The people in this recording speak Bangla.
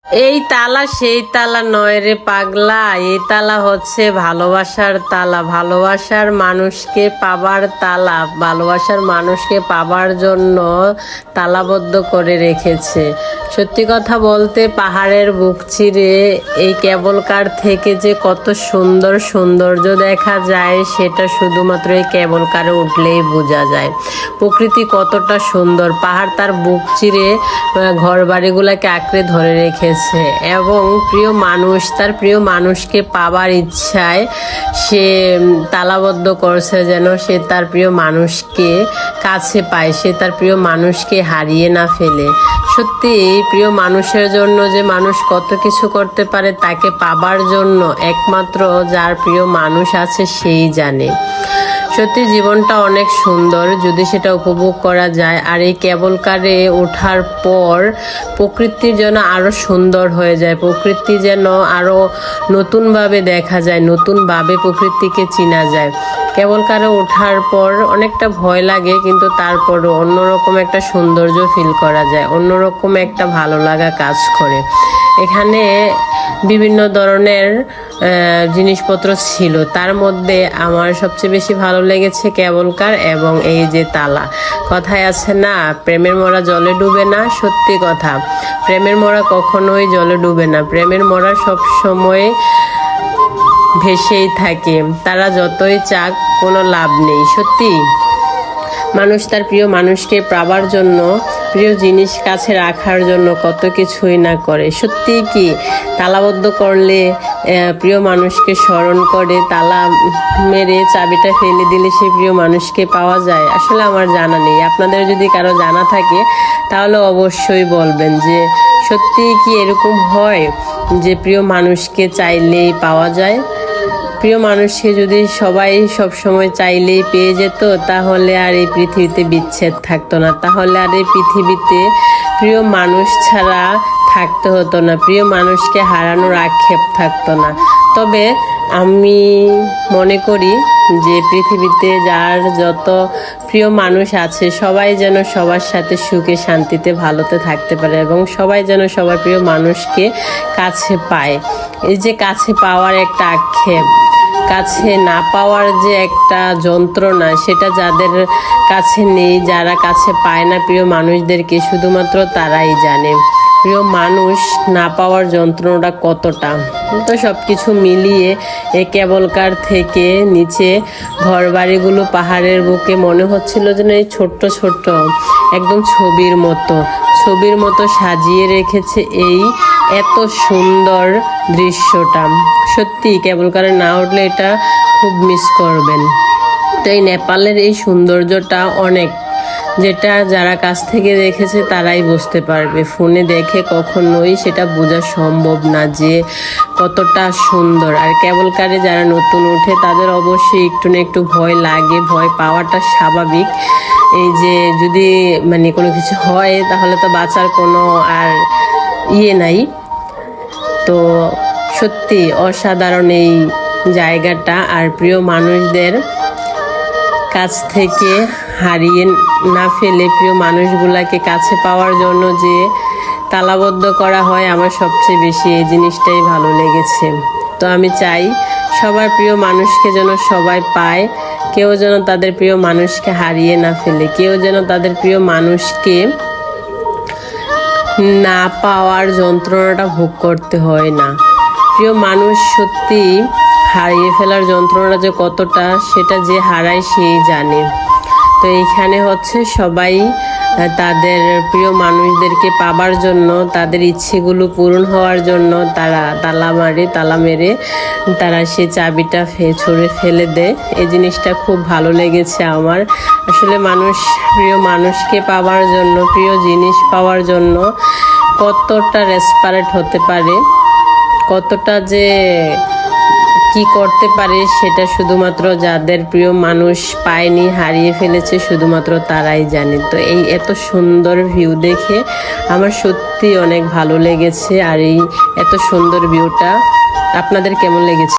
এই তালা সেই তালা নয় রে পাগলা, এই তালা হচ্ছে ভালোবাসার তালা, ভালোবাসার মানুষকে পাবার তালা, ভালোবাসার মানুষকে পাবার জন্য তালাবদ্ধ করে রেখেছে। সত্যি কথা বলতে পাহাড়ের বুক চিরে এই কেবল কার থেকে যে কত সুন্দর সৌন্দর্য দেখা যায় সেটা শুধুমাত্র এই কেবল কারে উঠলেই বোঝা যায়। প্রকৃতি কতটা সুন্দর, পাহাড় তার বুক চিরে ঘর বাড়িগুলাকে আঁকড়ে ধরে রেখেছে এবং প্রিয় মানুষ তার প্রিয় মানুষকে পাবার ইচ্ছায় সে তালাবদ্ধ করছে যেন সে তার প্রিয় মানুষকে কাছে পায়, সে তার প্রিয় মানুষকে হারিয়ে না ফেলে। সত্যি এই প্রিয় মানুষের জন্য যে মানুষ কত কিছু করতে পারে তাকে পাবার জন্য একমাত্র যার প্রিয় মানুষ আছে সেই জানে। সত্যি জীবনটা অনেক সুন্দর যদি সেটা উপভোগ করা যায়। আর এই কেবল কারে ওঠার পর প্রকৃতির যেন আরো সুন্দর হয়ে যায়, প্রকৃতি যেন আরো নতুনভাবে দেখা যায়, নতুনভাবে প্রকৃতিকে চিনা যায়। কেবল কারে ওঠার পর অনেকটা ভয় লাগে, কিন্তু তারপরও অন্যরকম একটা সৌন্দর্য ফিল করা যায়, অন্যরকম একটা ভালো লাগা কাজ করে। এখানে বিভিন্ন ধরনের জিনিসপত্র ছিল, তার মধ্যে আমার সবচেয়ে বেশি ভালো লেগেছে কেবল কার এবং এই যে তালা। কথায় আছে না, প্রেমের মরা জলে ডুবে না, সত্যি কথা। প্রেমের মরা কখনোই জলে ডুবে না, প্রেমের মরা সব সময় ভেসেই থাকে, তারা যতই চাক কোনো লাভ নেই। সত্যি মানুষ তার প্রিয় মানুষকে পাবার জন্য, প্রিয় জিনিস কাছে রাখার জন্য কত কিছুই না করে। সত্যি কি তালাবদ্ধ করলে প্রিয় মানুষকে স্মরণ করে তালা মেরে চাবিটা ফেলে দিলে সে প্রিয় মানুষকে পাওয়া যায়? আসলে আমার জানা নেই, আপনাদের যদি কারো জানা থাকে তাহলে অবশ্যই বলবেন যে সত্যি কি এরকম হয় যে প্রিয় মানুষকে চাইলেই পাওয়া যায়? প্রিয় মানুষকে যদি সবাই সব সময় চাইলেই পেয়ে যেত তাহলে আর এই পৃথিবীতে বিচ্ছেদ থাকতো না, তাহলে আর এই পৃথিবীতে প্রিয় মানুষ ছাড়া থাকতে হতো না, প্রিয় মানুষকে হারানোর আক্ষেপ থাকতো না। তবে আমি মনে করি যে পৃথিবীতে যার যত প্রিয় মানুষ আছে সবাই যেন সবার সাথে সুখে শান্তিতে ভালোতে থাকতে পারে এবং সবাই যেন সবার প্রিয় মানুষকে কাছে পায়। এই যে কাছে পাওয়ার একটা আক্ষেপ, কাছে না পাওয়ার যে একটা যন্ত্রণা, সেটা যাদের কাছে নেই, যারা কাছে পায় না প্রিয় মানুষদেরকে, শুধুমাত্র তারাই জানে প্রিয় মানুষ না পাওয়ার যন্ত্রণাটা কতটা। তো সব কিছু মিলিয়ে এই কেবল কার থেকে নিচে ঘর বাড়িগুলো পাহাড়ের বুকে মনে হচ্ছিল যেন এই ছোট্ট ছোট্ট একদম ছবির মতো সাজিয়ে রেখেছে এই এত সুন্দর দৃশ্যটা। সত্যি কেবল কারে না উঠলে এটা খুব মিস করবেন। তো এই নেপালের এই সৌন্দর্যটা অনেক, যেটা যারা কাছ থেকে দেখেছে তারাই বুঝতে পারবে, ফোনে দেখে কখনোই সেটা বোঝা সম্ভব না যে কতটা সুন্দর। আর কেবল কারে যারা নতুন ওঠে তাদের অবশ্যই একটু না একটু ভয় লাগে, ভয় পাওয়াটা স্বাভাবিক। এই যে যদি মানে কোনো কিছু হয় তাহলে তো বাঁচার কোনো আর নাই। তো সত্যি অসাধারণ এই জায়গাটা। আর প্রিয় মানুষদের কাছ থেকে হারিয়ে না ফেলে প্রিয় মানুষগুলাকে কাছে পাওয়ার জন্য যে তালাবদ্ধ করা হয়, আমার সবচেয়ে বেশি এই জিনিসটাই ভালো লেগেছে। তো আমি চাই সবার প্রিয় মানুষকে যেন সবাই পায়, কেউ যেন তাদের প্রিয় মানুষকে হারিয়ে না ফেলে, কেউ যেন তাদের প্রিয় মানুষকে না পাওয়ার যন্ত্রণাটা ভোগ করতে হয় না। প্রিয় মানুষ সত্যি হারিয়ে ফেলার যন্ত্রণা যে কতটা, সেটা যে হারায় সেই জানে। তো এইখানে হচ্ছে সবাই তাদের প্রিয় মানুষদেরকে পাবার জন্য, তাদের ইচ্ছেগুলো পূরণ হওয়ার জন্য তারা তালা মেরে তারা সে চাবিটা ছুঁড়ে ফেলে দেয়। এই জিনিসটা খুব ভালো লেগেছে আমার। আসলে মানুষ প্রিয় মানুষকে পাওয়ার জন্য, প্রিয় জিনিস পাওয়ার জন্য কতটা ডেসপারেট হতে পারে, কতটা যে কি করতে পারে সেটা শুধুমাত্র যাদের প্রিয় মানুষ পায়নি, হারিয়ে ফেলেছে, শুধুমাত্র তারাই জানে। তো এই এত সুন্দর ভিউ দেখে আমার সত্যি অনেক ভালো লেগেছে। আর এই এত সুন্দর ভিউটা আপনাদের কেমন লেগেছে?